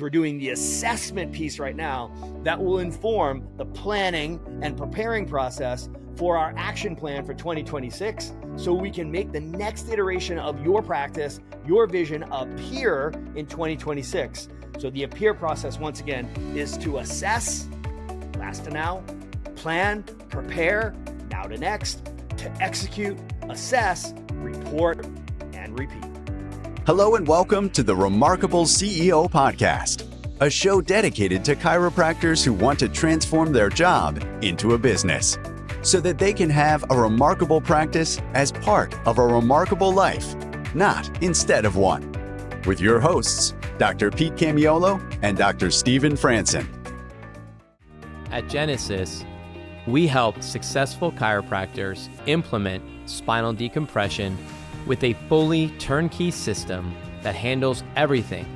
We're doing the assessment piece right now that will inform the planning and preparing process for our action plan for 2026, so we can make the next iteration of your practice, your vision appear in 2026. So the appear process, once again, is to assess, last to now, plan, prepare, now to next, to execute, assess, report, and repeat. Hello and welcome to the Remarkable CEO Podcast, a show dedicated to chiropractors who want to transform their job into a business so that they can have a remarkable practice as part of a remarkable life, not instead of one. With your hosts, Dr. Pete Camiolo and Dr. Stephen Franson. At Genesis, we help successful chiropractors implement spinal decompression with a fully turnkey system that handles everything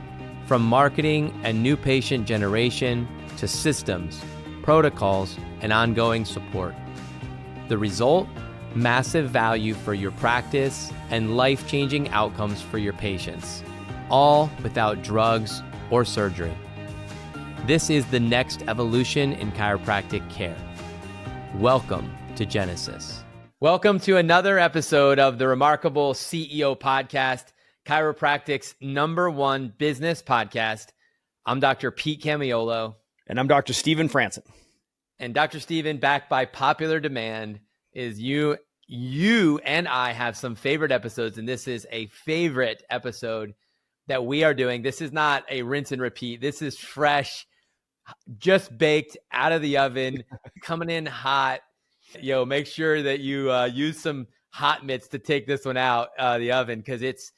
from marketing and new patient generation to systems, protocols, and ongoing support. The result? Massive value for your practice and life-changing outcomes for your patients, all without drugs or surgery. This is the next evolution in chiropractic care. Welcome to Genesis. Welcome to another episode of the Remarkable CEO Podcast, chiropractic's #1 business podcast. I'm Dr. Pete Camiolo. And I'm Dr. Stephen Franson. And Dr. Stephen, backed by popular demand, is you and I have some favorite episodes, and this is a favorite episode that we are doing. This is not a rinse and repeat. This is fresh, just baked out of the oven, coming in hot. Make sure that you use some hot mitts to take this one out the oven, because it's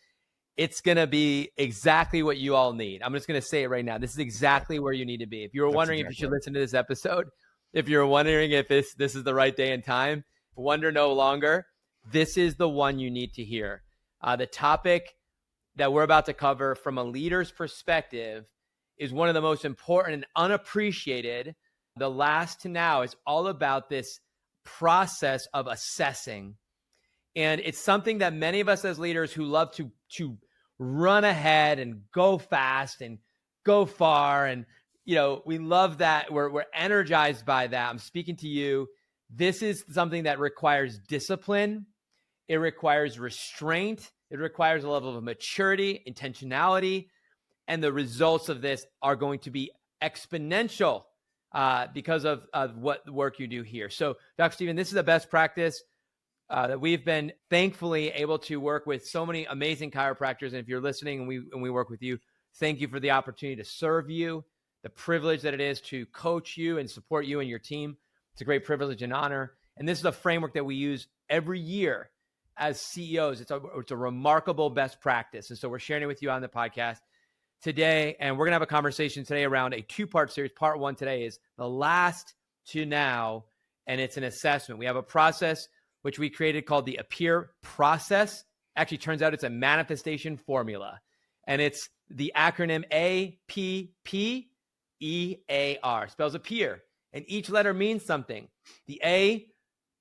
going to be exactly what you all need. I'm just going to say it right now. This is exactly where you need to be. If you were wondering if you should listen to this episode, if you're wondering if this is the right day and time, wonder no longer. This is the one you need to hear. The topic that we're about to cover from a leader's perspective is one of the most important and unappreciated. The last to now is all about this process of assessing. And it's something that many of us as leaders who love to run ahead and go fast and go far, and we love that. We're energized by that. I'm speaking to you. This is something that requires discipline. It requires restraint. It requires a level of maturity, intentionality, and the results of this are going to be exponential because of what work you do here. So, Dr. Stephen, this is the best practice that we've been thankfully able to work with so many amazing chiropractors. And if you're listening and we work with you, thank you for the opportunity to serve you, the privilege that it is to coach you and support you and your team. It's a great privilege and honor. And this is a framework that we use every year as CEOs. It's a remarkable best practice. And so we're sharing it with you on the podcast today. And we're going to have a conversation today around a 2-part series. Part 1 today is the last to now, and it's an assessment. We have a process which we created called the appear process. Actually, turns out it's a manifestation formula. And it's the acronym APPEAR, spells appear. And each letter means something. The A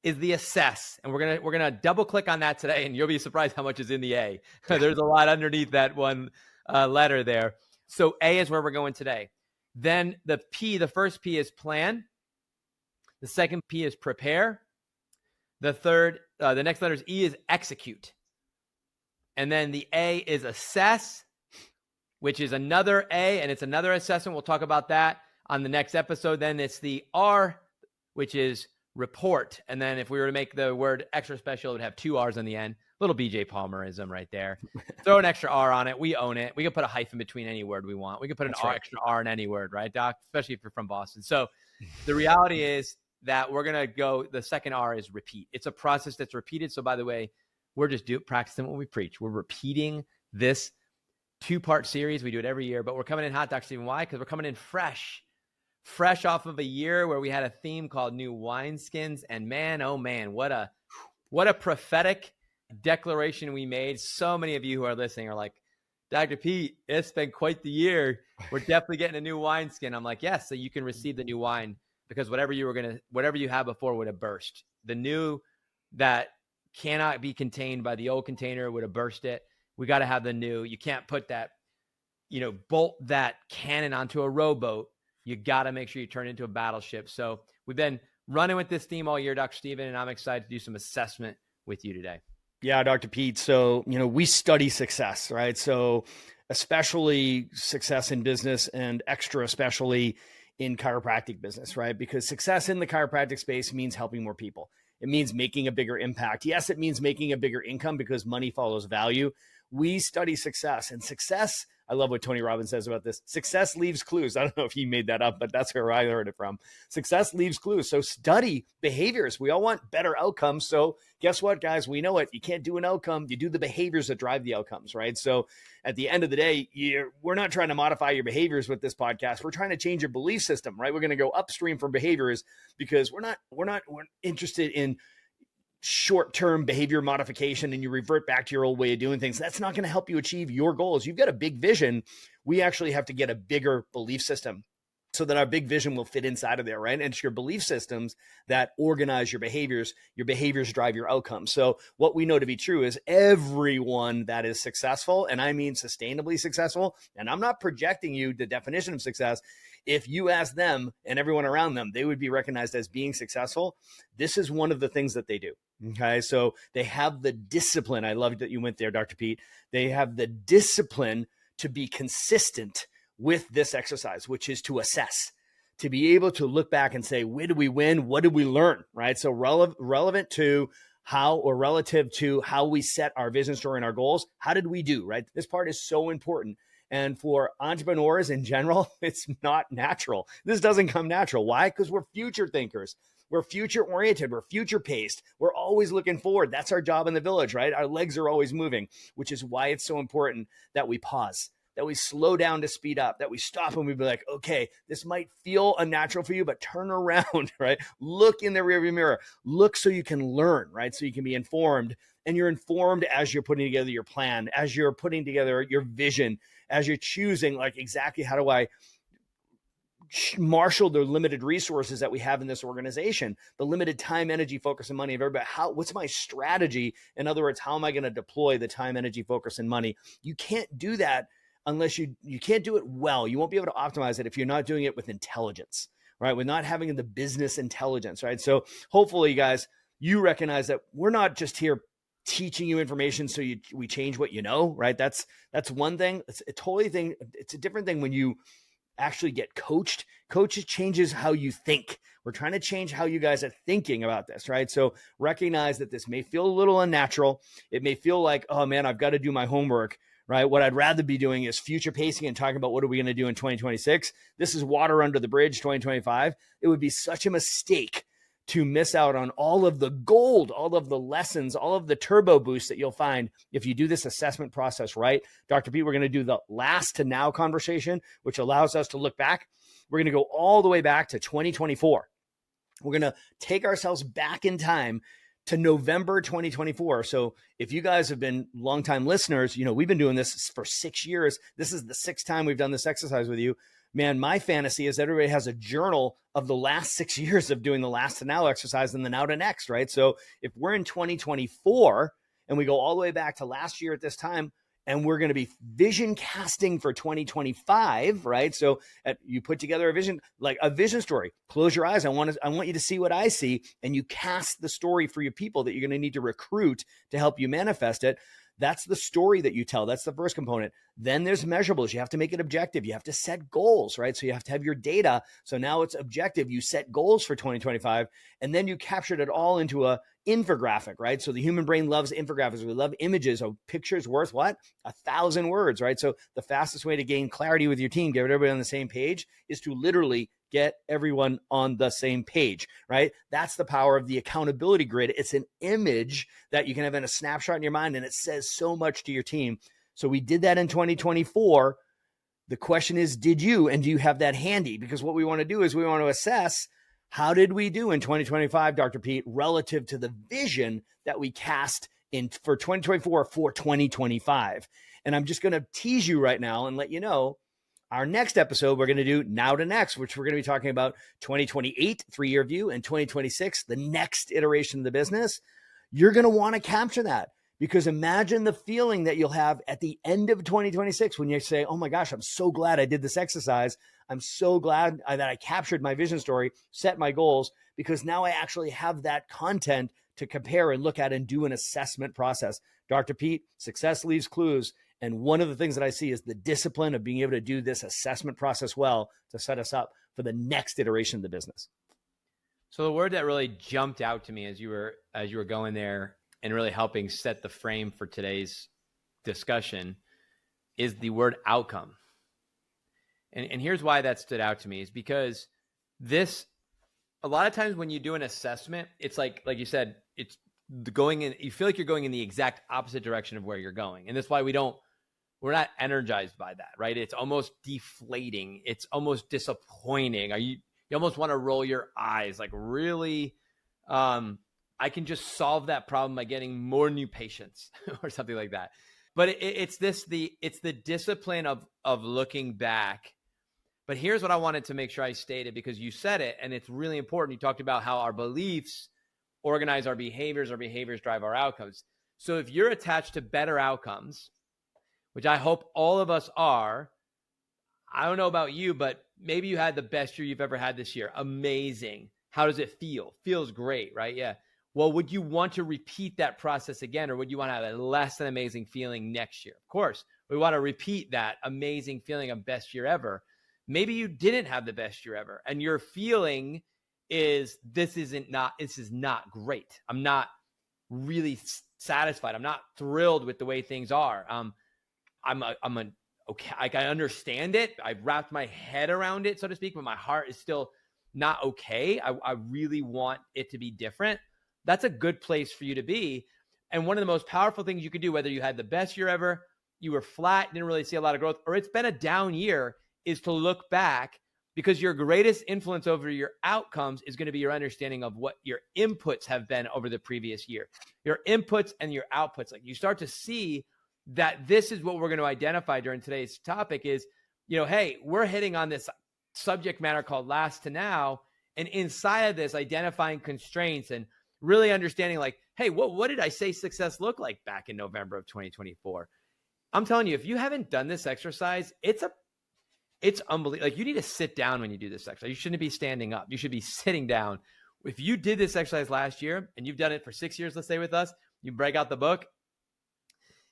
is the assess. And we're gonna double click on that today, and you'll be surprised how much is in the A. There's a lot underneath that one letter there. So A is where we're going today. Then the P, the first P is plan. The second P is prepare. The next letter is E is execute. And then the A is assess, which is another A, and it's another assessment. We'll talk about that on the next episode. Then it's the R, which is report. And then if we were to make the word extra special, it would have 2 R's on the end. Little BJ Palmerism right there. Throw an extra R on it. We own it. We can put a hyphen between any word we want. We can put an extra R in any word, right, Doc? Especially if you're from Boston. So the reality is that we're going to go, the second R is repeat. It's a process that's repeated. So by the way, we're just practicing what we preach. We're repeating this 2-part series. We do it every year, but we're coming in hot, Dr. Stephen. Why? Because we're coming in fresh off of a year where we had a theme called new wineskins. And man, oh man, what a prophetic declaration we made. So many of you who are listening are like, Dr. Pete, it's been quite the year. We're definitely getting a new wineskin. I'm like, yes, so you can receive the new wine, because whatever you had before would have burst. The new that cannot be contained by the old container would have burst it. We got to have the new. You can't put that bolt that cannon onto a rowboat, you got to make sure you turn it into a battleship. So we've been running with this theme all year, Dr. Stephen, and I'm excited to do some assessment with you today. Yeah, Dr. Pete. So, we study success, right? So especially success in business and extra especially in chiropractic business, right? Because success in the chiropractic space means helping more people. It means making a bigger impact. Yes, it means making a bigger income because money follows value. We study success, and success, I love what Tony Robbins says about this. Success leaves clues. I don't know if he made that up, but that's where I heard it from. Success leaves clues. So study behaviors. We all want better outcomes. So guess what, guys? We know it. You can't do an outcome. You do the behaviors that drive the outcomes, right? So at the end of the day, we're not trying to modify your behaviors with this podcast. We're trying to change your belief system, right? We're going to go upstream from behaviors because we're interested in short-term behavior modification and you revert back to your old way of doing things. That's not going to help you achieve your goals. You've got a big vision. We actually have to get a bigger belief system so that our big vision will fit inside of there, right? And it's your belief systems that organize your behaviors drive your outcomes. So what we know to be true is everyone that is successful, and I mean sustainably successful, and I'm not projecting you the definition of success. If you ask them and everyone around them, they would be recognized as being successful. This is one of the things that they do. Okay. So they have the discipline. I love that you went there, Dr. Pete. They have the discipline to be consistent with this exercise, which is to assess, to be able to look back and say, where did we win? What did we learn? Right. So relevant to how, or relative to how we set our vision story and our goals. How did we do? Right. This part is so important. And for entrepreneurs in general, it's not natural. This doesn't come natural. Why? Because we're future thinkers. We're future oriented. We're future paced. We're always looking forward. That's our job in the village, right? Our legs are always moving, which is why it's so important that we pause, that we slow down to speed up, that we stop and we be like, okay, this might feel unnatural for you, but turn around, right? Look in the rearview mirror. Look so you can learn, right? So you can be informed, and you're informed as you're putting together your plan, as you're putting together your vision, as you're choosing, like, exactly how do I marshal the limited resources that we have in this organization, the limited time, energy, focus, and money of everybody. What's my strategy? In other words, how am I going to deploy the time, energy, focus, and money? You can't do that unless you can't do it well. You won't be able to optimize it if you're not doing it with intelligence, right? We're not having the business intelligence, right? So hopefully, you guys, you recognize that we're not just here teaching you information so we change what you know, right? That's one thing. It's a totally thing. It's a different thing when you actually get coached. Coaches changes how you think. We're trying to change how you guys are thinking about this, right? So recognize that this may feel a little unnatural. It may feel like, oh man, I've got to do my homework, right? What I'd rather be doing is future pacing and talking about what are we going to do in 2026. This is water under the bridge, 2025. It would be such a mistake to miss out on all of the gold, all of the lessons, all of the turbo boosts that you'll find if you do this assessment process right. Dr. Pete, we're going to do the last to now conversation, which allows us to look back. We're going to go all the way back to 2024. We're going to take ourselves back in time to November 2024. So if you guys have been longtime listeners, we've been doing this for 6 years. This is the 6th time we've done this exercise with you. Man, my fantasy is that everybody has a journal of the last 6 years of doing the last to now exercise and the now to next, right? So if we're in 2024 and we go all the way back to last year at this time, and we're going to be vision casting for 2025, right? So you put together a vision, like a vision story. Close your eyes. I want you to see what I see, and you cast the story for your people that you're going to need to recruit to help you manifest it. That's the story that you tell. That's the first component. Then there's measurables. You have to make it objective. You have to set goals, right? So you have to have your data. So now it's objective. You set goals for 2025, and then you captured it all into a infographic, right? So the human brain loves infographics. We love images. A picture's worth what? 1,000 words, right? So the fastest way to gain clarity with your team, get everybody on the same page, is to literally get everyone on the same page, right? That's the power of the accountability grid. It's an image that you can have in a snapshot in your mind, and it says so much to your team. So we did that in 2024. The question is, did you, and do you have that handy? Because what we want to do is we want to assess, how did we do in 2025, Dr. Pete, relative to the vision that we cast in for 2024 for 2025? And I'm just going to tease you right now and let you know, our next episode, we're going to do now to next, which we're going to be talking about 2028, 3-year view, and 2026, the next iteration of the business. You're going to want to capture that, Because imagine the feeling that you'll have at the end of 2026 when you say, oh my gosh, I'm so glad I did this exercise. I'm so glad that I captured my vision story, set my goals, because now I actually have that content to compare and look at and do an assessment process. Dr. Pete, success leaves clues. And one of the things that I see is the discipline of being able to do this assessment process well to set us up for the next iteration of the business. So the word that really jumped out to me as you were going there and really helping set the frame for today's discussion is the word outcome. And here's why that stood out to me is because a lot of times when you do an assessment, it's like you said, it's going in, you feel like you're going in the exact opposite direction of where you're going. And that's why we're not energized by that, right? It's almost deflating. It's almost disappointing. You almost want to roll your eyes, like really, I can just solve that problem by getting more new patients or something like that. But it's the discipline of looking back. But here's what I wanted to make sure I stated, because you said it, and it's really important. You talked about how our beliefs organize our behaviors drive our outcomes. So if you're attached to better outcomes, which I hope all of us are, I don't know about you, but maybe you had the best year you've ever had this year. Amazing. How does it feel? Feels great, right? Yeah. Well, would you want to repeat that process again, or would you want to have a less than amazing feeling next year? Of course, we want to repeat that amazing feeling of best year ever. Maybe you didn't have the best year ever, and your feeling is this is not great. I'm not really satisfied. I'm not thrilled with the way things are. Okay, I understand it. I've wrapped my head around it, so to speak, but my heart is still not okay. I really want it to be different. That's a good place for you to be. And one of the most powerful things you could do, whether you had the best year ever, you were flat, didn't really see a lot of growth, or it's been a down year, is to look back, because your greatest influence over your outcomes is going to be your understanding of what your inputs have been over the previous year. Your inputs and your outputs. Like, you start to see that this is what we're going to identify during today's topic is, hey, we're hitting on this subject matter called last to now. And inside of this, identifying constraints and really understanding, like, hey, what did I say success looked like back in November of 2024? I'm telling you, if you haven't done this exercise, it's unbelievable. Like, you need to sit down when you do this exercise. You shouldn't be standing up. You should be sitting down. If you did this exercise last year and you've done it for 6 years, let's say with us, you break out the book.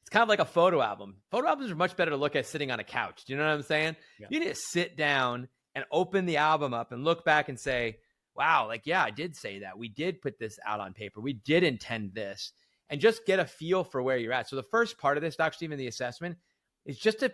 It's kind of like a photo album. Photo albums are much better to look at sitting on a couch. Do you know what I'm saying? Yeah. You need to sit down and open the album up and look back and say, wow, like, yeah, I did say that. We did put this out on paper. We did intend this, and just get a feel for where you're at. So the first part of this, Dr. Stephen, the assessment, is just to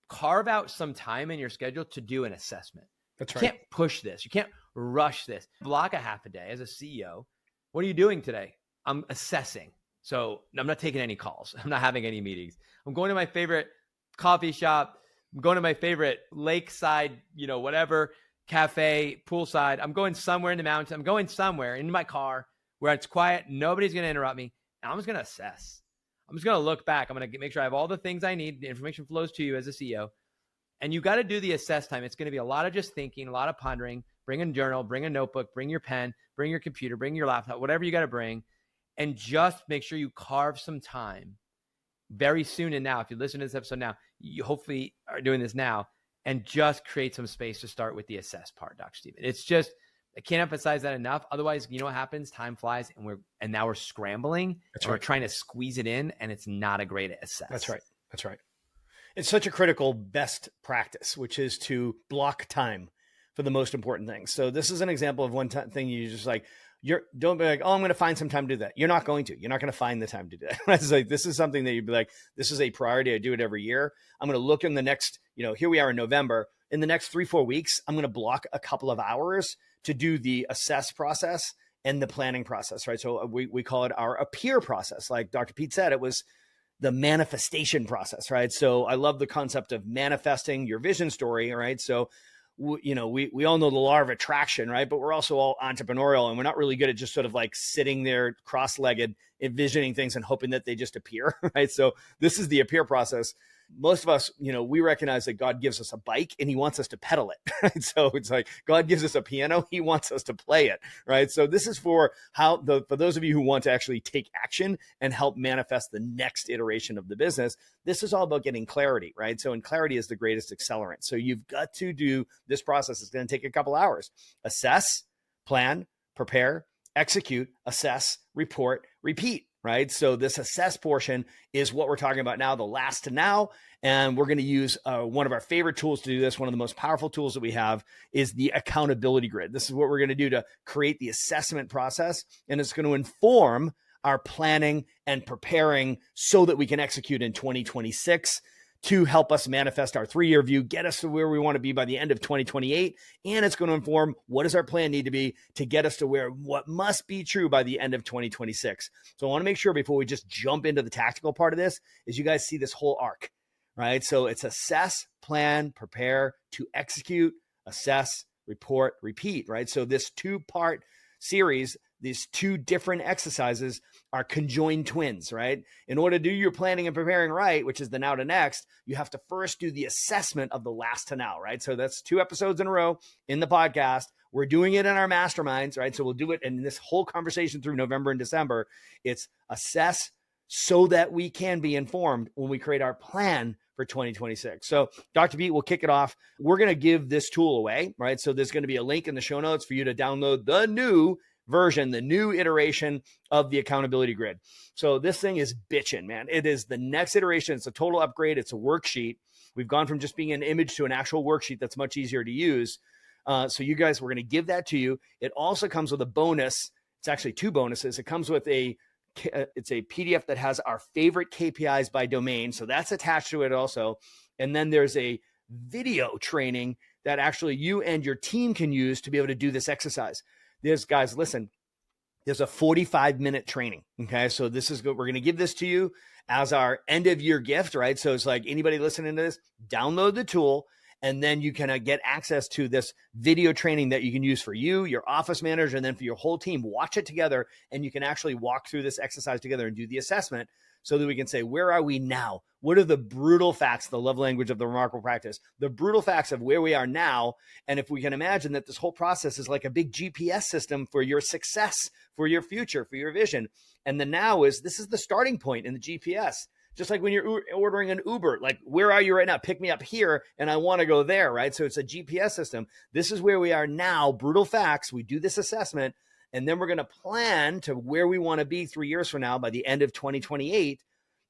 carve out some time in your schedule to do an assessment. That's right. You can't push this. You can't rush this. Block a half a day as a CEO. What are you doing today? I'm assessing. So I'm not taking any calls. I'm not having any meetings. I'm going to my favorite coffee shop. I'm going to my favorite lakeside, whatever, cafe, poolside. I'm going somewhere in the mountains. I'm going somewhere in my car where it's quiet. Nobody's going to interrupt me. And I'm just going to assess. I'm just going to look back. I'm going to make sure I have all the things I need. The information flows to you as a CEO. And you got to do the assess time. It's going to be a lot of just thinking, a lot of pondering. Bring a journal, bring a notebook, bring your pen, bring your computer, bring your laptop, whatever you got to bring. And just make sure you carve some time very soon. And now, if you listen to this episode now, you hopefully are doing this now, and just create some space to start with the assess part, Dr. Stephen. It's just, I can't emphasize that enough. Otherwise, you know what happens? Time flies, and now we're scrambling. That's right. We're trying to squeeze it in, and it's not a great assess. That's right. That's right. It's such a critical best practice, which is to block time for the most important things. So this is an example of one thing you just like, don't be like, oh, I'm going to find some time to do that. You're not going to. You're not going to find the time to do that. It's like, this is something that you'd be like, this is a priority. I do it every year. I'm going to look in the next, here we are in November. In the next 3-4 weeks, I'm going to block a couple of hours to do the assess process and the planning process, right? So we call it our appear process. Like Dr. Pete said, it was the manifestation process, right? So I love the concept of manifesting your vision story, right? So we all know the law of attraction, right? But we're also all entrepreneurial, and we're not really good at just sort of like sitting there cross-legged, envisioning things and hoping that they just appear, right? So this is the appear process. most of us, we recognize that God gives us a bike and he wants us to pedal it. Right? So it's like God gives us a piano, he wants us to play it. Right. So this is for for those of you who want to actually take action and help manifest the next iteration of the business. This is all about getting clarity. Right. So, and clarity is the greatest accelerant. So you've got to do this process. It's going to take a couple hours. Assess, plan, prepare, execute, assess, report, repeat. Right. So this assess portion is what we're talking about now, the last to now. And we're going to use one of our favorite tools to do this. One of the most powerful tools that we have is the accountability grid. This is what we're going to do to create the assessment process. And it's going to inform our planning and preparing so that we can execute in 2026 to help us manifest our 3-year view, get us to where we want to be by the end of 2028. And it's going to inform what does our plan need to be to get us to what must be true by the end of 2026. So I want to make sure before we just jump into the tactical part of this is you guys see this whole arc, right? So it's assess, plan, prepare to execute, assess, report, repeat, right? So this 2-part series, these 2 different exercises are conjoined twins, right? In order to do your planning and preparing right, which is the now to next, you have to first do the assessment of the last to now, right? So that's 2 episodes in a row in the podcast. We're doing it in our masterminds, right? So we'll do it in this whole conversation through November and December. It's assess so that we can be informed when we create our plan for 2026. So Dr. Pete will kick it off. We're going to give this tool away, right? So there's going to be a link in the show notes for you to download the new version, the new iteration of the accountability grid. So this thing is bitching, man. It is the next iteration. It's a total upgrade. It's a worksheet. We've gone from just being an image to an actual worksheet that's much easier to use. So you guys, we're going to give that to you. It also comes with a bonus. It's actually 2 bonuses. It comes with it's a PDF that has our favorite KPIs by domain. So that's attached to it also. And then there's a video training that actually you and your team can use to be able to do this exercise. Guys, listen, there's a 45-minute training. Okay. So this is good. We're going to give this to you as our end of year gift, right? So it's like anybody listening to this, download the tool, and then you can get access to this video training that you can use for you, your office manager, and then for your whole team. Watch it together, and you can actually walk through this exercise together and do the assessment so that we can say, where are we now? What are the brutal facts, the love language of the remarkable practice, the brutal facts of where we are now? And if we can imagine that this whole process is like a big GPS system for your success, for your future, for your vision. And the now this is the starting point in the GPS. Just like when you're ordering an Uber, like, where are you right now? Pick me up here, and I want to go there, right? So it's a GPS system. This is where we are now, brutal facts. We do this assessment, and then we're going to plan to where we want to be 3 years from now by the end of 2028,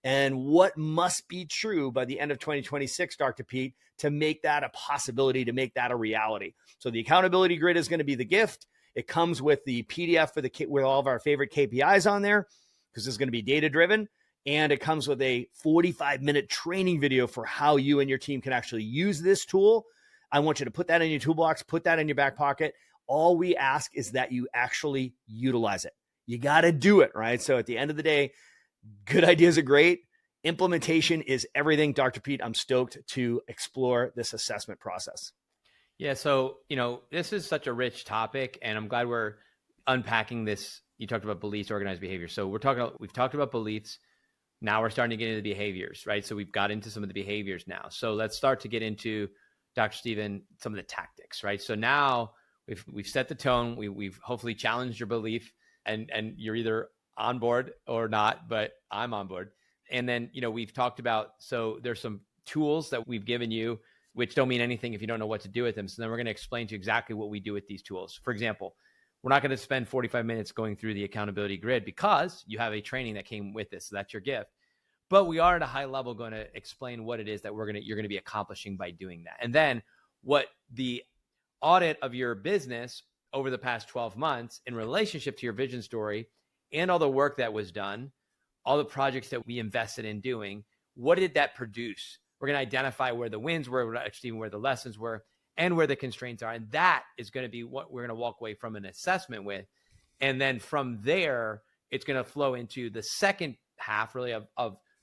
and what must be true by the end of 2026, Dr. Pete, to make that a possibility, to make that a reality. So the accountability grid is going to be the gift. It comes with the PDF with all of our favorite KPIs on there, because it's going to be data-driven. And it comes with a 45-minute training video for how you and your team can actually use this tool. I want you to put that in your toolbox, put that in your back pocket. All we ask is that you actually utilize it. You got to do it, right? So at the end of the day, good ideas are great. Implementation is everything. Dr. Pete, I'm stoked to explore this assessment process. Yeah. So, this is such a rich topic, and I'm glad we're unpacking this. You talked about beliefs, organized behavior. So we've talked about beliefs. Now we're starting to get into the behaviors, right? So we've got into some of the behaviors now. So let's start to get into, Dr. Stephen, some of the tactics, right? So now we've set the tone. We've hopefully challenged your belief, and you're either on board or not, but I'm on board. And then, we've talked about, so there's some tools that we've given you, which don't mean anything if you don't know what to do with them. So then we're going to explain to you exactly what we do with these tools. For example, we're not going to spend 45 minutes going through the accountability grid because you have a training that came with this. So that's your gift. But we are at a high level going to explain what it is that you're going to be accomplishing by doing that. And then what the audit of your business over the past 12 months in relationship to your vision story and all the work that was done, all the projects that we invested in doing, what did that produce? We're going to identify where the wins were, actually where the lessons were, and where the constraints are. And that is going to be what we're going to walk away from an assessment with. And then from there, it's going to flow into the second half really of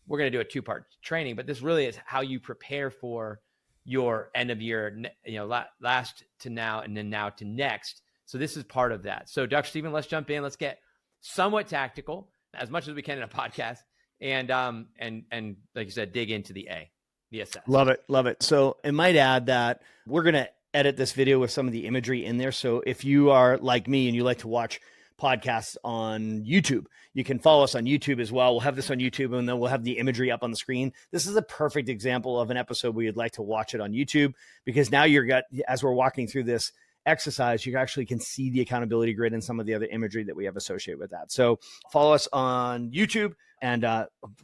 we're going to do a 2-part training, but this really is how you prepare for your end of year, last to now and then now to next. So this is part of that. So Dr. Stephen, let's jump in. Let's get somewhat tactical as much as we can in a podcast. And like you said, dig into the A. be assessed. Love it. Love it. So I might add that we're going to edit this video with some of the imagery in there. So if you are like me and you like to watch podcasts on YouTube, you can follow us on YouTube as well. We'll have this on YouTube and then we'll have the imagery up on the screen. This is a perfect example of an episode where you'd like to watch it on YouTube, because now as we're walking through this exercise, you actually can see the accountability grid and some of the other imagery that we have associated with that. So follow us on YouTube. And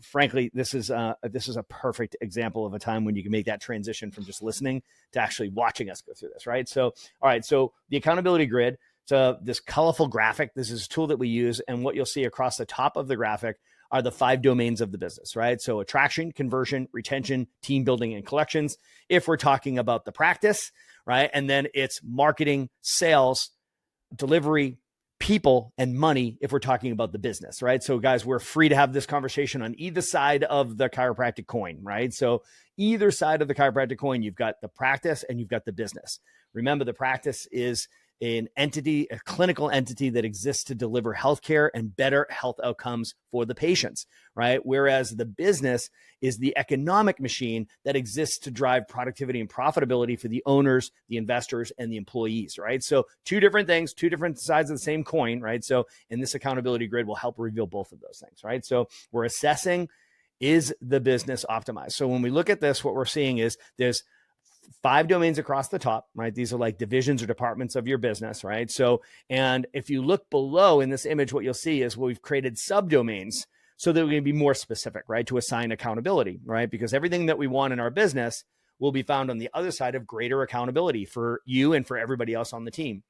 frankly, this is a perfect example of a time when you can make that transition from just listening to actually watching us go through this, right? So, all right, so the accountability grid, so this colorful graphic, this is a tool that we use. And what you'll see across the top of the graphic are the 5 domains of the business, right? So attraction, conversion, retention, team building, and collections, if we're talking about the practice, right? And then it's marketing, sales, delivery, people, and money if we're talking about the business, right? So guys, we're free to have this conversation on either side of the chiropractic coin, right? So either side of the chiropractic coin, you've got the practice and you've got the business. Remember, the practice is an entity, a clinical entity that exists to deliver healthcare and better health outcomes for the patients, right? Whereas the business is the economic machine that exists to drive productivity and profitability for the owners, the investors, and the employees, right? So 2 different things, 2 different sides of the same coin, right? So, and this accountability grid will help reveal both of those things, right? So we're assessing, is the business optimized? So when we look at this, what we're seeing is there's 5 domains across the top, right? These are like divisions or departments of your business, right? So, and if you look below in this image, what you'll see is we've created subdomains so that we can be more specific, right? To assign accountability, right? Because everything that we want in our business will be found on the other side of greater accountability for you and for everybody else on the team.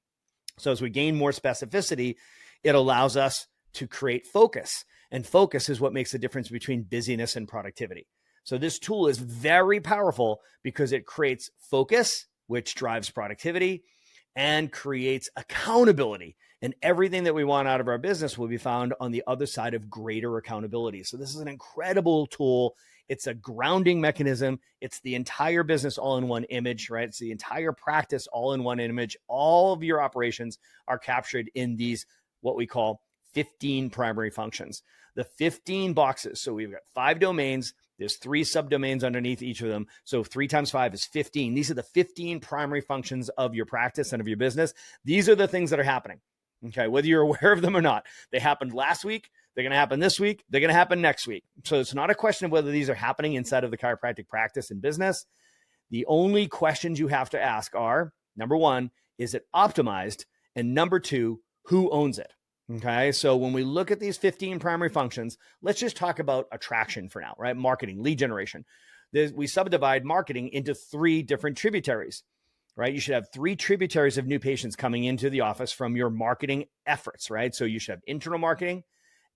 So as we gain more specificity, it allows us to create focus. And focus is what makes the difference between busyness and productivity. So this tool is very powerful because it creates focus, which drives productivity, and creates accountability. And everything that we want out of our business will be found on the other side of greater accountability. So this is an incredible tool. It's a grounding mechanism. It's the entire business all in one image, right? It's the entire practice all in one image. All of your operations are captured in these, what we call 15 primary functions. The 15 boxes. So we've got 5 domains. There's 3 subdomains underneath each of them. So 3 times 5 is 15. These are the 15 primary functions of your practice and of your business. These are the things that are happening. Okay. Whether you're aware of them or not, they happened last week. They're going to happen this week. They're going to happen next week. So it's not a question of whether these are happening inside of the chiropractic practice and business. The only questions you have to ask are, number 1, is it optimized? And number 2, who owns it? Okay. So when we look at these 15 primary functions, let's just talk about attraction for now, right? Marketing, lead generation. We subdivide marketing into 3 different tributaries, right? You should have 3 tributaries of new patients coming into the office from your marketing efforts, right? So you should have internal marketing,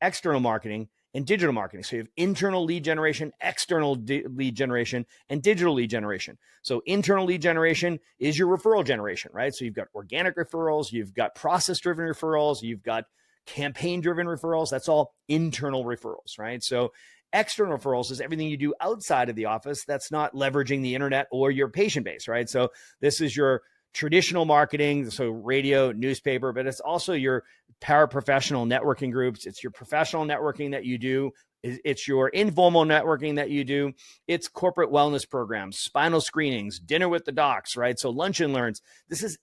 external marketing, and digital marketing. So you have internal lead generation, external lead generation, and digital lead generation. So internal lead generation is your referral generation, right? So you've got organic referrals, you've got process-driven referrals, you've got campaign-driven referrals. That's all internal referrals, right? So external referrals is everything you do outside of the office that's not leveraging the internet or your patient base, right? So this is your traditional marketing, so radio, newspaper, but it's also your paraprofessional networking groups. It's your professional networking that you do. It's your informal networking that you do. It's corporate wellness programs, spinal screenings, dinner with the docs, right? So lunch and learns. This is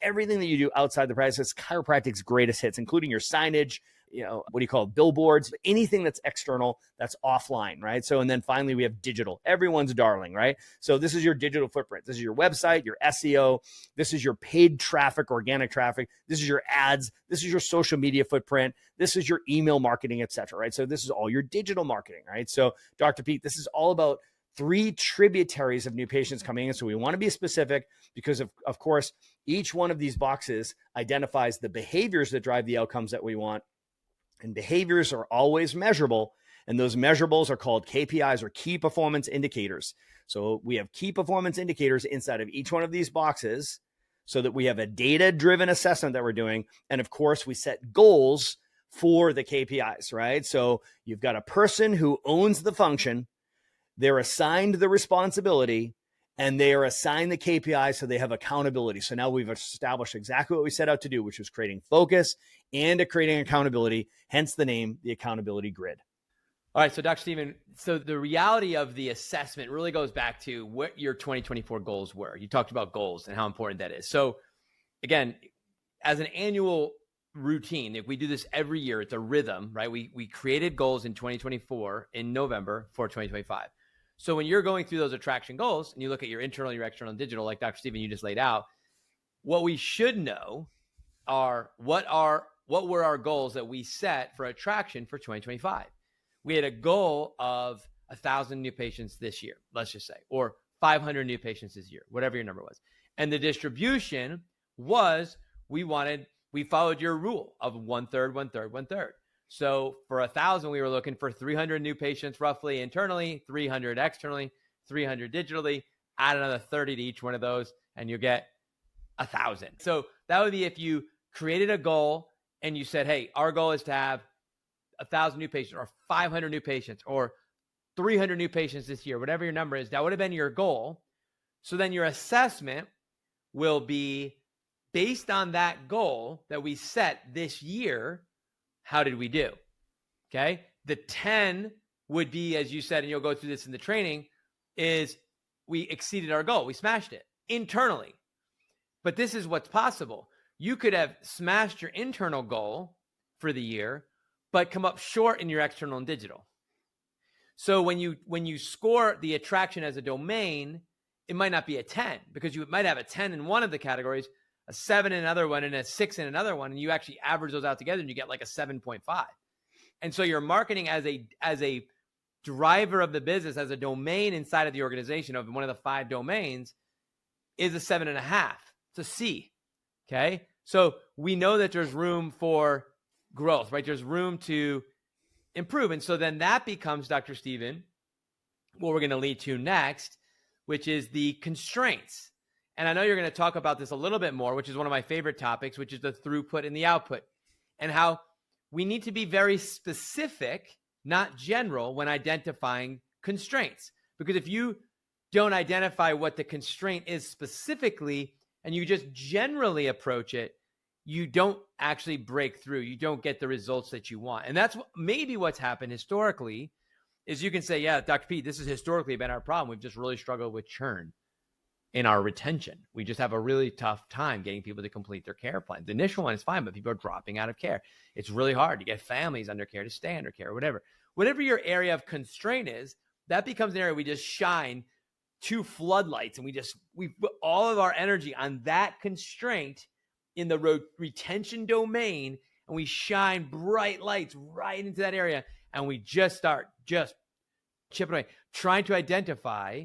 everything that you do outside the practice. It's chiropractic's greatest hits, including your signage, what do you call it? Billboards, anything that's external, that's offline, right? So, and then finally we have digital, everyone's darling, right? So this is your digital footprint. This is your website, your SEO. This is your paid traffic, organic traffic. This is your ads. This is your social media footprint. This is your email marketing, et cetera, right? So this is all your digital marketing, right? So Dr. Pete, this is all about 3 tributaries of new patients coming in. So we want to be specific because of course, each one of these boxes identifies the behaviors that drive the outcomes that we want. And behaviors are always measurable. And those measurables are called KPIs, or key performance indicators. So we have key performance indicators inside of each one of these boxes so that we have a data-driven assessment that we're doing. And of course, we set goals for the KPIs, right? So you've got a person who owns the function. They're assigned the responsibility, and they are assigned the KPI, so they have accountability. So now we've established exactly what we set out to do, which was creating focus and creating accountability, hence the name, the accountability grid. All right. So Dr. Stephen, so the reality of the assessment really goes back to what your 2024 goals were. You talked about goals and how important that is. So again, as an annual routine, if we do this every year, it's a rhythm, right? We created goals in 2024 in November for 2025. So when you're going through those attraction goals and you look at your internal, your external, and digital, like Dr. Stephen, you just laid out, what we should know are what were our goals that we set for attraction for 2025. We had a goal of 1,000 new patients this year, let's just say, or 500 new patients this year, whatever your number was. And the distribution was, we followed your rule of 1/3, 1/3, 1/3. So for 1,000, we were looking for 300 new patients roughly internally, 300 externally, 300 digitally, add another 30 to each one of those, and you get 1,000. So that would be if you created a goal and you said, hey, our goal is to have 1,000 new patients or 500 new patients or 300 new patients this year, whatever your number is, that would have been your goal. So then your assessment will be based on that goal that we set this year. How did we do? Okay. The 10 would be, as you said, and you'll go through this in the training, is we exceeded our goal. We smashed it internally. But this is what's possible. You could have smashed your internal goal for the year, but come up short in your external and digital. So when you score the attraction as a domain, it might not be a 10 because you might have a 10 in one of the categories, a 7 in another one, and a 6 in another one, and you actually average those out together and you get like a 7.5. And so your marketing as a driver of the business, as a domain inside of the organization of one of the 5 domains, is a 7.5. It's a C. Okay. So we know that there's room for growth, right? There's room to improve. And so then that becomes, Dr. Stephen, what we're going to lead to next, which is the constraints. And I know you're going to talk about this a little bit more, which is one of my favorite topics, which is the throughput and the output, and how we need to be very specific, not general, when identifying constraints. Because if you don't identify what the constraint is specifically, and you just generally approach it, you don't actually break through. You don't get the results that you want. And that's maybe what's happened historically is you can say, yeah, Dr. Pete, this has historically been our problem. We've just really struggled with churn in our retention. We just have a really tough time getting people to complete their care plans. The initial one is fine, but people are dropping out of care. It's really hard to get families under care to stay under care, whatever. Whatever your area of constraint is, that becomes an area we just shine 2 floodlights, and we put all of our energy on that constraint in the retention domain, and we shine bright lights right into that area, and we just start chipping away, trying to identify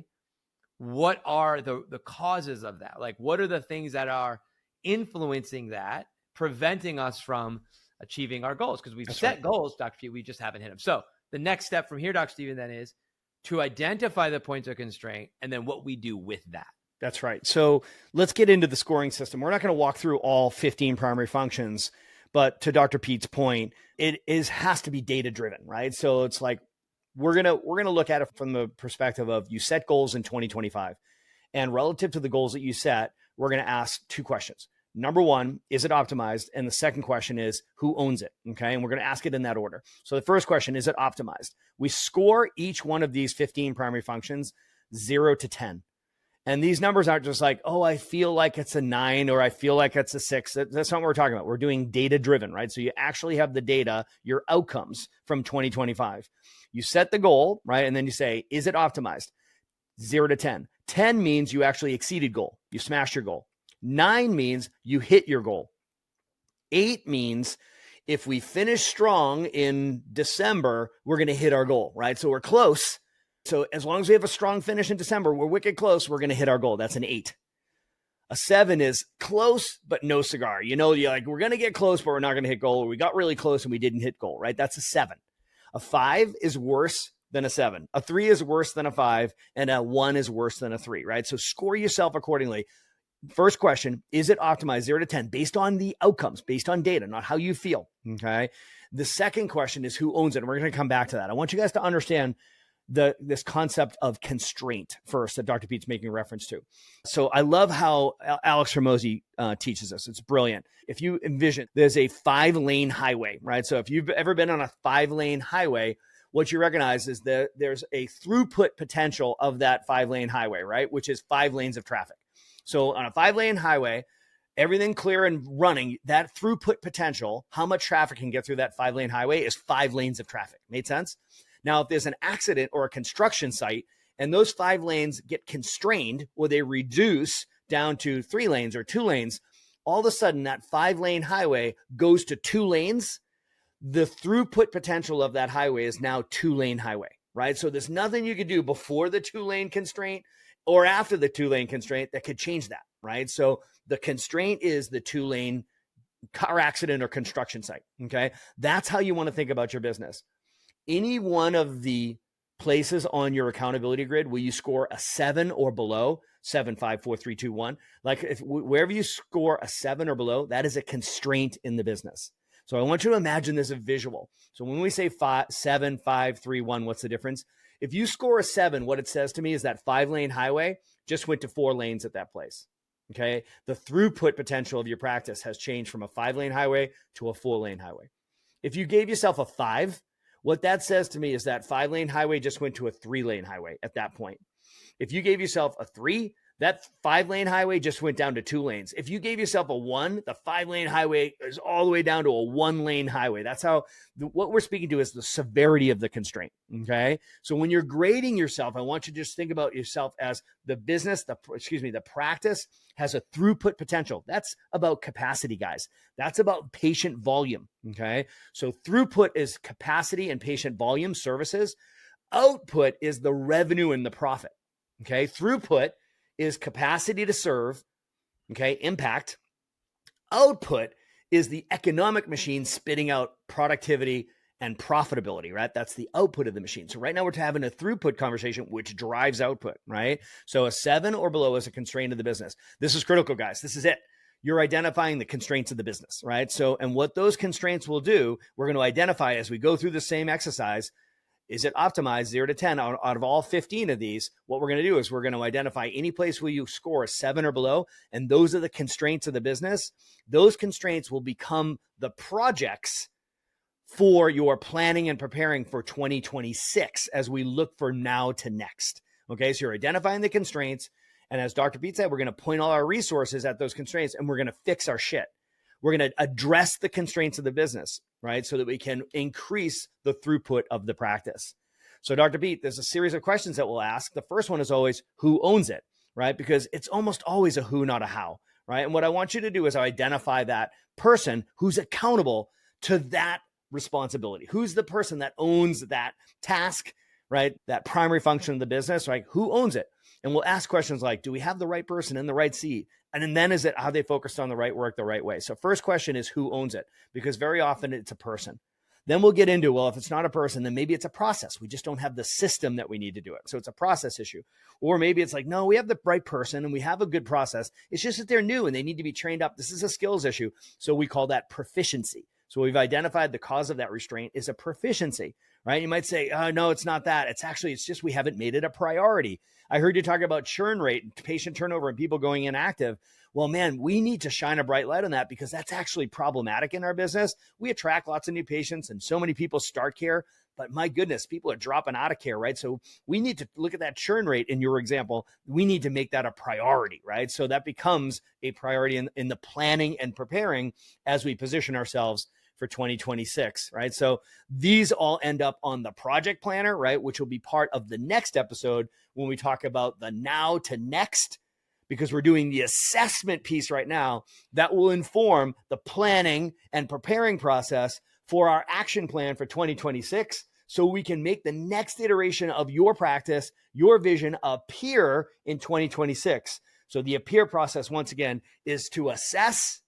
what are the causes of that. Like, what are the things that are influencing that, preventing us from achieving our goals? Because we've set goals, Dr. P, we just haven't hit them. So the next step from here, Dr. Stephen, then is to identify the points of constraint and then what we do with that. That's right. So let's get into the scoring system. We're not going to walk through all 15 primary functions, but to Dr. Pete's point, has to be data driven, right? So it's like, we're going to look at it from the perspective of you set goals in 2025, and relative to the goals that you set, we're going to ask 2 questions. Number 1, is it optimized? And the second question is, who owns it? Okay. And we're going to ask it in that order. So the first question, is it optimized? We score each one of these 15 primary functions 0 to 10. And these numbers aren't just like, oh, I feel like it's a 9 or I feel like it's a 6. That's not what we're talking about. We're doing data driven, right? So you actually have the data, your outcomes from 2025. You set the goal, right? And then you say, is it optimized? 0 to 10. 10 means you actually exceeded goal. You smashed your goal. 9 means you hit your goal. 8 means if we finish strong in December, we're going to hit our goal, right? So we're close. So as long as we have a strong finish in December, we're wicked close, we're going to hit our goal. That's an 8. A 7 is close, but no cigar. You know, you're like, we're going to get close, but we're not going to hit goal. Or we got really close and we didn't hit goal, right? That's a 7. A 5 is worse than a 7. A 3 is worse than a 5, and a 1 is worse than a 3, right? So score yourself accordingly. First question, is it optimized 0 to 10 based on the outcomes, based on data, not how you feel, okay? The second question is who owns it, and we're going to come back to that. I want you guys to understand this concept of constraint first that Dr. Pete's making reference to. So I love how Alex Hormozi teaches us. It's brilliant. If you envision, there's a 5-lane highway, right? So if you've ever been on a 5-lane highway, what you recognize is that there's a throughput potential of that 5-lane highway, right? Which is 5 lanes of traffic. So on a 5-lane highway, everything clear and running, that throughput potential, how much traffic can get through that 5-lane highway is 5 lanes of traffic. Made sense? Now, if there's an accident or a construction site and those 5 lanes get constrained or they reduce down to 3 lanes or 2 lanes, all of a sudden that 5-lane highway goes to 2 lanes. The throughput potential of that highway is now 2-lane highway, right? So there's nothing you could do before the 2-lane constraint or after the 2-lane constraint that could change that, right? So the constraint is the 2-lane car accident or construction site, okay? That's how you want to think about your business. Any one of the places on your accountability grid where you score a 7 or below, 7, 5, 4, 3, 2, 1, like wherever you score a 7 or below, that is a constraint in the business. So I want you to imagine this as a visual. So when we say 7, 5, 3, 1, what's the difference? If you score a 7, what it says to me is that 5-lane highway just went to 4 lanes at that place. Okay. The throughput potential of your practice has changed from a 5-lane highway to a 4-lane highway. If you gave yourself a 5, what that says to me is that 5-lane highway just went to a 3-lane highway at that point. If you gave yourself a 3, that 5-lane highway just went down to 2 lanes. If you gave yourself a 1, the 5-lane highway is all the way down to a 1-lane highway. That's how what we're speaking to is the severity of the constraint. Okay. So when you're grading yourself, I want you to just think about yourself as the business, the practice has a throughput potential. That's about capacity, guys. That's about patient volume. Okay. So throughput is capacity and patient volume services. Output is the revenue and the profit. Okay. Throughput is capacity to serve, okay, impact. Output is the economic machine spitting out productivity and profitability, right? That's the output of the machine. So right now we're having a throughput conversation, which drives output, right? So a 7 or below is a constraint of the business. This is critical, guys. This is it. You're identifying the constraints of the business, right? So, and what those constraints will do, we're going to identify as we go through the same exercise. Is it optimized 0 to 10 out of all 15 of these? What we're going to do is we're going to identify any place where you score a 7 or below, and those are the constraints of the business. Those constraints will become the projects for your planning and preparing for 2026 as we look for now to next. Okay, so you're identifying the constraints, and as Dr. Pete said, we're going to point all our resources at those constraints, and we're going to fix our shit. We're going to address the constraints of the business, right? So that we can increase the throughput of the practice. So Dr. Pete, there's a series of questions that we'll ask. The first one is always who owns it, right? Because it's almost always a who, not a how, right? And what I want you to do is identify that person who's accountable to that responsibility. Who's the person that owns that task, right? That primary function of the business, right? Who owns it? And we'll ask questions like, do we have the right person in the right seat? And then is it how they focused on the right work the right way? So first question is who owns it? Because very often it's a person. Then we'll get into, well, if it's not a person, then maybe it's a process. We just don't have the system that we need to do it. So it's a process issue. Or maybe it's like, no, we have the right person and we have a good process. It's just that they're new and they need to be trained up. This is a skills issue. So we call that proficiency. So we've identified the cause of that restraint is a proficiency, right? You might say, oh, no, it's not that. It's just we haven't made it a priority. I heard you talk about churn rate, patient turnover, and people going inactive. Well, man, we need to shine a bright light on that because that's actually problematic in our business. We attract lots of new patients and so many people start care, but my goodness, people are dropping out of care, right? So we need to look at that churn rate in your example. We need to make that a priority, right? So that becomes a priority in the planning and preparing as we position ourselves for 2026, right? So these all end up on the project planner, right? Which will be part of the next episode when we talk about the now to next, because we're doing the assessment piece right now that will inform the planning and preparing process for our action plan for 2026. So we can make the next iteration of your practice, your vision appear in 2026. So the appear process, once again, is to assess,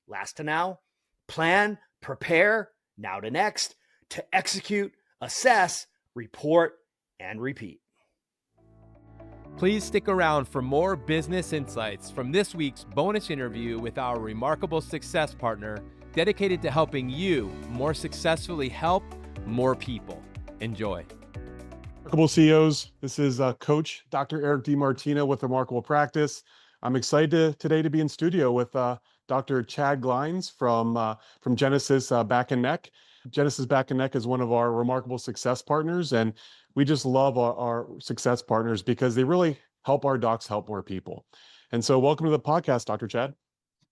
last to now, plan, prepare, now to next, to execute, assess, report, and repeat. Please stick around for more business insights from this week's bonus interview with our remarkable success partner dedicated to helping you more successfully help more people. Enjoy. Remarkable CEOs. This is Coach Dr. Eric DiMartino with Remarkable Practice. I'm excited today to be in studio with Dr. Chad Glines from Genesis Back and Neck. Genesis Back and Neck is one of our remarkable success partners, and we just love our success partners because they really help our docs help more people. And so welcome to the podcast, Dr. Chad.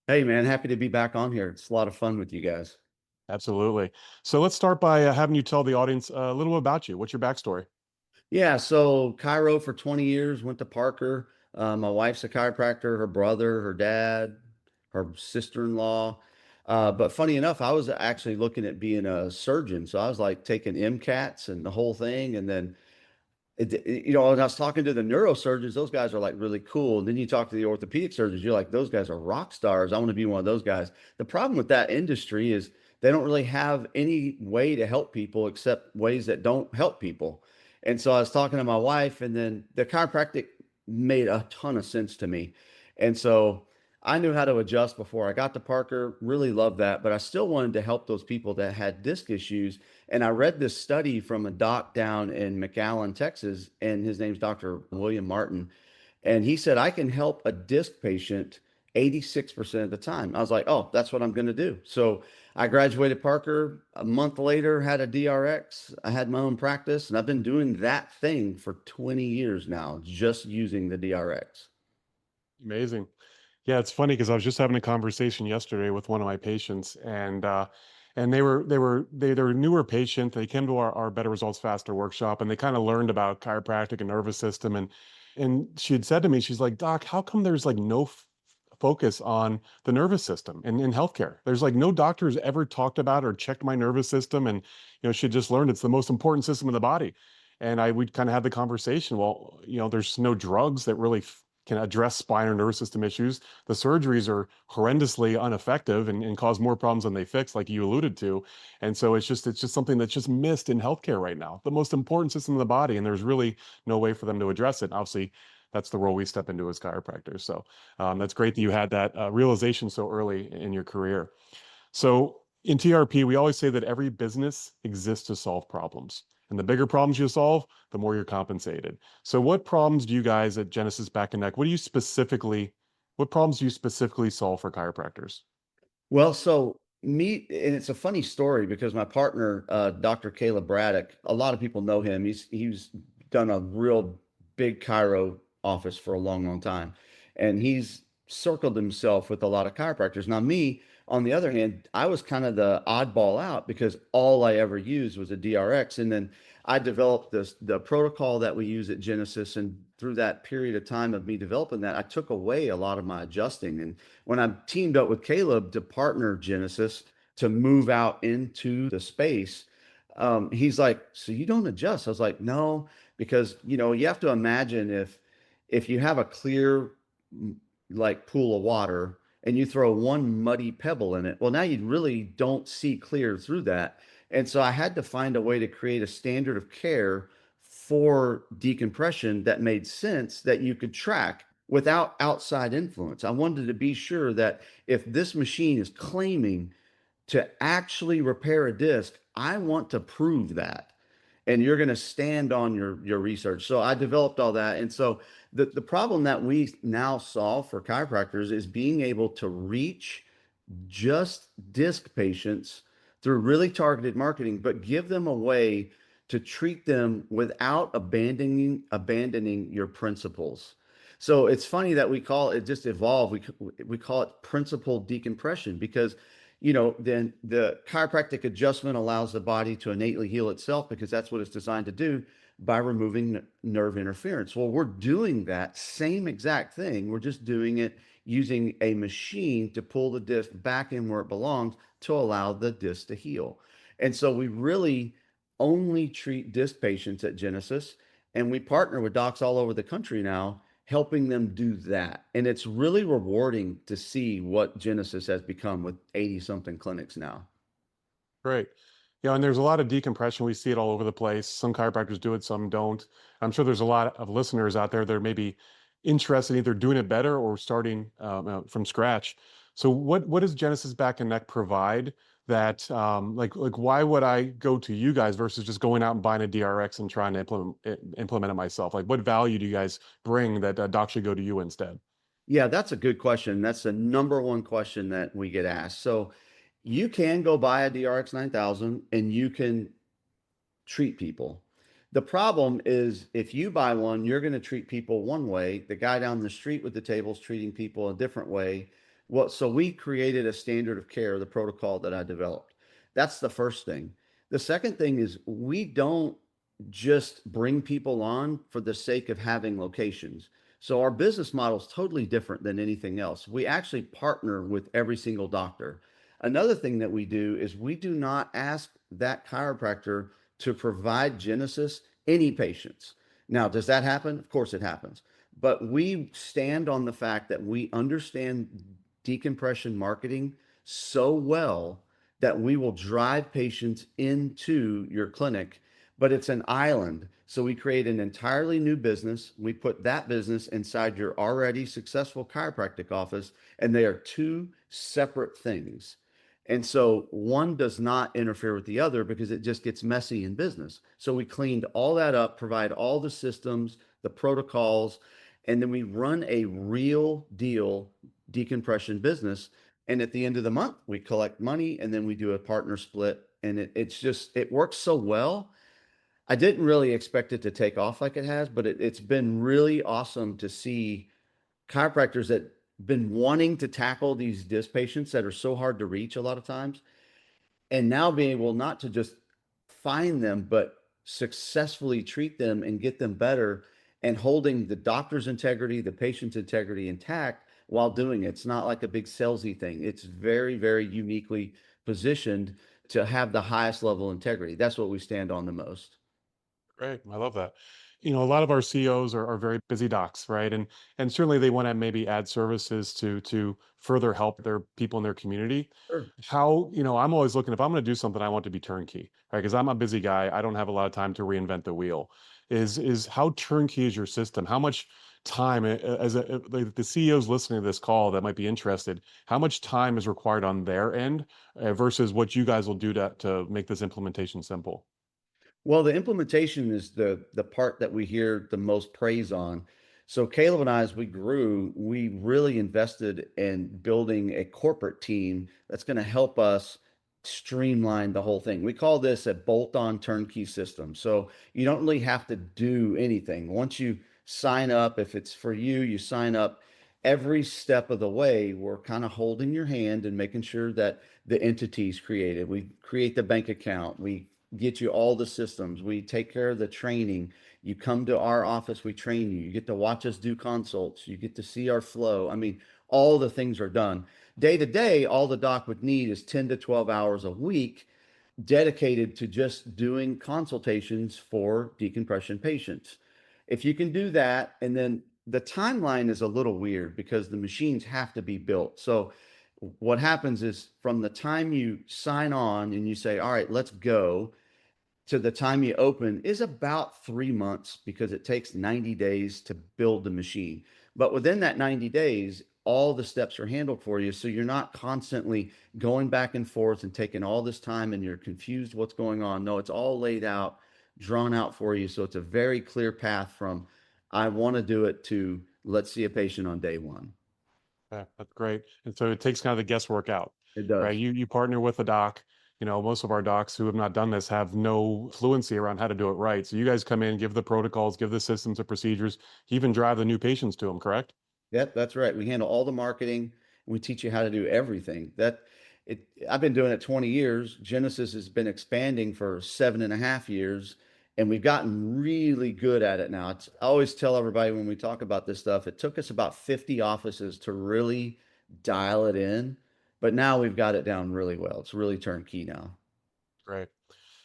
Hey, man, happy to be back on here. It's a lot of fun with you guys. Absolutely. So let's start by having you tell the audience a little about you. What's your backstory? Yeah, so Chiro for 20 years, went to Parker. My wife's a chiropractor, her brother, her dad, her sister-in-law. But funny enough, I was actually looking at being a surgeon. So I was like taking MCATs and the whole thing. And then when I was talking to the neurosurgeons, those guys are like really cool. And then you talk to the orthopedic surgeons, you're like, those guys are rock stars. I want to be one of those guys. The problem with that industry is they don't really have any way to help people except ways that don't help people. And so I was talking to my wife, and then the chiropractic made a ton of sense to me. And so I knew how to adjust before I got to Parker, really loved that, but I still wanted to help those people that had disc issues. And I read this study from a doc down in McAllen, Texas, and his name's Dr. William Martin. And he said, I can help a disc patient 86% of the time. I was like, oh, that's what I'm going to do. So I graduated Parker. A month later, had a DRX. I had my own practice, and I've been doing that thing for 20 years now, just using the DRX. Amazing. Yeah, it's funny because I was just having a conversation yesterday with one of my patients, and they were a newer patient. They came to our Better Results Faster workshop, and they kind of learned about chiropractic and nervous system. And she had said to me, she's like, Doc, how come there's like no focus on the nervous system in healthcare? There's like no doctors ever talked about or checked my nervous system, and she just learned it's the most important system in the body. And we'd kind of had the conversation. Well, there's no drugs that really can address spine or nervous system issues. The surgeries are horrendously ineffective and cause more problems than they fix, like you alluded to. And so it's just something that's just missed in healthcare right now, the most important system in the body, and there's really no way for them to address it. And obviously, that's the role we step into as chiropractors. So that's great that you had that realization so early in your career. So in TRP, we always say that every business exists to solve problems. And the bigger problems you solve, the more you're compensated. So what problems do you guys at Genesis Back and Neck, what problems do you specifically solve for chiropractors? Well, so and it's a funny story because my partner, Dr. Caleb Braddock, a lot of people know him. He's done a real big chiro office for a long, long time. And he's circled himself with a lot of chiropractors. Now, me, on the other hand, I was kind of the oddball out because all I ever used was a DRX. And then I developed the protocol that we use at Genesis. And through that period of time of me developing that, I took away a lot of my adjusting. And when I teamed up with Caleb to partner Genesis to move out into the space, he's like, so you don't adjust? I was like, no, because, you have to imagine if you have a clear like pool of water and you throw one muddy pebble in it, well, now you really don't see clear through that. And so I had to find a way to create a standard of care for decompression that made sense that you could track without outside influence. I wanted to be sure that if this machine is claiming to actually repair a disc, I want to prove that. And you're going to stand on your research. So I developed all that. And so the problem that we now solve for chiropractors is being able to reach just disc patients through really targeted marketing, but give them a way to treat them without abandoning your principles. So it's funny that we call it just evolve. We call it principled decompression because then the chiropractic adjustment allows the body to innately heal itself because that's what it's designed to do by removing nerve interference. Well, we're doing that same exact thing. We're just doing it using a machine to pull the disc back in where it belongs to allow the disc to heal. And so we really only treat disc patients at Genesis, and we partner with docs all over the country now, helping them do that. And it's really rewarding to see what Genesis has become with 80 something clinics now. Great. Yeah, and there's a lot of decompression. We see it all over the place. Some chiropractors do it, some don't. I'm sure there's a lot of listeners out there that are maybe interested in either doing it better or starting from scratch. So what does Genesis Back and Neck provide that like why would I go to you guys versus just going out and buying a DRX and trying to implement it myself? Like what value do you guys bring that a doc should go to you instead? Yeah, that's a good question. That's the number one question that we get asked. So You can go buy a DRX 9000 and you can treat people. The problem is if you buy one, you're going to treat people one way. The guy down the street with the tables treating people a different way. Well, so we created a standard of care, the protocol that I developed. That's the first thing. The second thing is we don't just bring people on for the sake of having locations. So our business model is totally different than anything else. We actually partner with every single doctor. Another thing that we do is we do not ask that chiropractor to provide Genesis any patients. Now, does that happen? Of course it happens. But we stand on the fact that we understand decompression marketing so well that we will drive patients into your clinic, but it's an island. So we create an entirely new business. We put that business inside your already successful chiropractic office, and they are two separate things. And so one does not interfere with the other because it just gets messy in business. So we cleaned all that up, provide all the systems, the protocols, and then we run a real deal decompression business. And at the end of the month, we collect money and then we do a partner split. And it works so well. I didn't really expect it to take off like it has, but it's been really awesome to see chiropractors that been wanting to tackle these disc patients that are so hard to reach a lot of times, and now being able not to just find them, but successfully treat them and get them better and holding the doctor's integrity, the patient's integrity intact while doing it. It's not like a big salesy thing. It's very, very uniquely positioned to have the highest level of integrity. That's what we stand on the most. Great. I love that. A lot of our CEOs are very busy docs, right? And certainly they want to maybe add services to further help their people in their community. Sure. How, I'm always looking, if I'm going to do something, I want to be turnkey, right? Because I'm a busy guy. I don't have a lot of time to reinvent the wheel. Is how turnkey is your system? How much time like the CEOs listening to this call that might be interested, how much time is required on their end versus what you guys will do to make this implementation simple? Well, the implementation is the part that we hear the most praise on. So Caleb and I, as we grew, we really invested in building a corporate team that's going to help us streamline the whole thing. We call this a bolt-on turnkey system. So you don't really have to do anything. Once you sign up, if it's for you, you sign up every step of the way. We're kind of holding your hand and making sure that the entity is created. We create the bank account. We get you all the systems. We take care of the training. You come to our office, we train you. You get to watch us do consults. You get to see our flow. I mean, all the things are done. Day to day, all the doc would need is 10 to 12 hours a week dedicated to just doing consultations for decompression patients. If you can do that, and then the timeline is a little weird because the machines have to be built. So what happens is from the time you sign on and you say, all right, let's go, to the time you open is about 3 months because it takes 90 days to build the machine. But within that 90 days, all the steps are handled for you. So you're not constantly going back and forth and taking all this time and you're confused what's going on. No, it's all laid out, drawn out for you. So it's a very clear path from I want to do it to let's see a patient on day one. Yeah, that's great. And so it takes kind of the guesswork out, It right? does. You partner with a doc. Most of our docs who have not done this have no fluency around how to do it right. So you guys come in, give the protocols, give the systems and procedures, even drive the new patients to them, correct? Yep, that's right. We handle all the marketing and we teach you how to do everything. I've been doing it 20 years. Genesis has been expanding for 7.5 years, and we've gotten really good at it now. I always tell everybody when we talk about this stuff, it took us about 50 offices to really dial it in, but now we've got it down really well. It's really turnkey now. Great.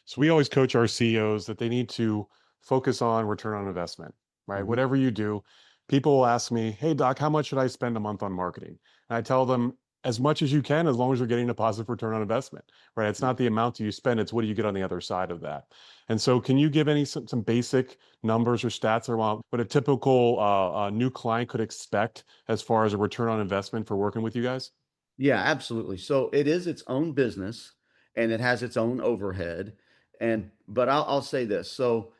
So we always coach our CEOs that they need to focus on return on investment, right? Mhm. Whatever you do, people will ask me, hey, doc, how much should I spend a month on marketing? And I tell them as much as you can, as long as you're getting a positive return on investment, right? It's not the amount that you spend, it's what do you get on the other side of that. And so can you give some basic numbers or stats around what a typical new client could expect as far as a return on investment for working with you guys? Yeah, absolutely. So it is its own business and it has its own overhead. But I'll say this. So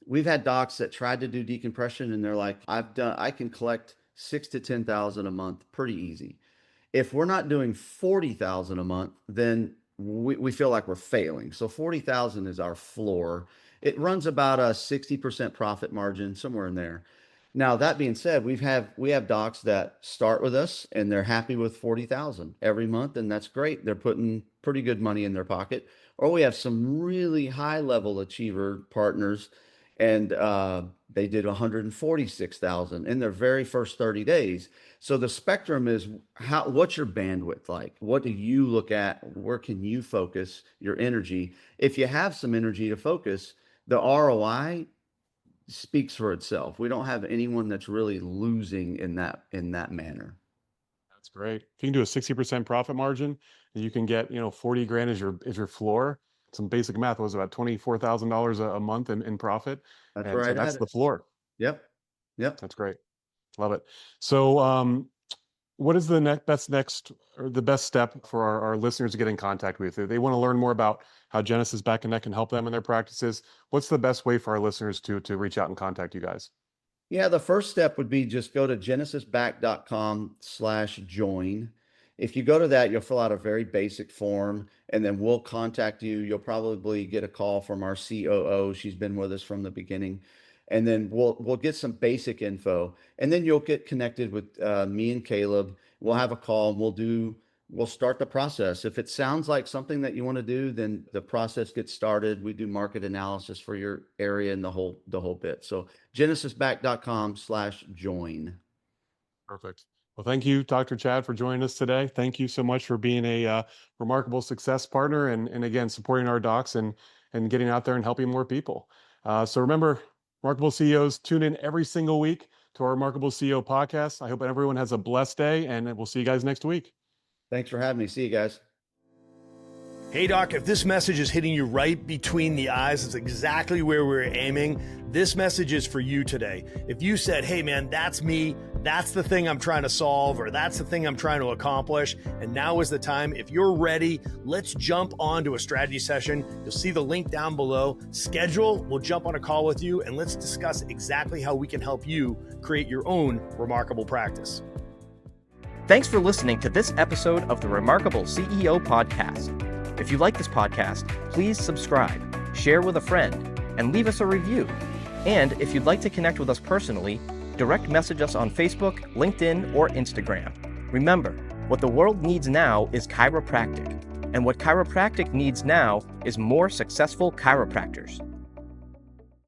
we've had docs that tried to do decompression and they're like, I can collect 6 to 10,000 a month pretty easy. If we're not doing 40,000 a month, then we feel like we're failing. So 40,000 is our floor. It runs about a 60% profit margin, somewhere in there. Now, that being said, we have docs that start with us and they're happy with 40,000 every month, and that's great. They're putting pretty good money in their pocket. Or we have some really high level achiever partners, and they did 146,000 in their very first 30 days. So the spectrum is what's your bandwidth like? What do you look at? Where can you focus your energy? If you have some energy to focus, the ROI speaks for itself. We don't have anyone that's really losing in that manner. That's great. If you can do a 60% profit margin, and you can get, 40 grand as your floor. Some basic math was about $24,000 a month in profit. That's And right. so that's the floor. Yep. That's great. Love it. So, what is the best step for our listeners to get in contact with? If they want to learn more about how Genesis Back and Neck can help them in their practices, what's the best way for our listeners to reach out and contact you guys? Yeah, the first step would be just go to genesisback.com/join. If you go to that, you'll fill out a very basic form, and then we'll contact you. You'll probably get a call from our COO. She's been with us from the beginning. And then we'll get some basic info, and then you'll get connected with me and Caleb. We'll have a call, and we'll start the process. If it sounds like something that you want to do, then the process gets started. We do market analysis for your area and the whole bit. So genesisback.com/join. Perfect. Well, thank you, Dr. Chad, for joining us today. Thank you so much for being a remarkable success partner, and again, supporting our docs and getting out there and helping more people. So remember, Remarkable CEOs, tune in every single week to our Remarkable CEO podcast. I hope everyone has a blessed day, and we'll see you guys next week. Thanks for having me. See you guys. Hey, Doc, if this message is hitting you right between the eyes, it's exactly where we're aiming. This message is for you today. If you said, hey, man, that's me, that's the thing I'm trying to solve, or that's the thing I'm trying to accomplish, and now is the time. If you're ready, let's jump onto a strategy session. You'll see the link down below. Schedule, we'll jump on a call with you, and let's discuss exactly how we can help you create your own remarkable practice. Thanks for listening to this episode of the Remarkable CEO Podcast. If you like this podcast, please subscribe, share with a friend, and leave us a review. And if you'd like to connect with us personally, direct message us on Facebook, LinkedIn, or Instagram. Remember, what the world needs now is chiropractic, and what chiropractic needs now is more successful chiropractors.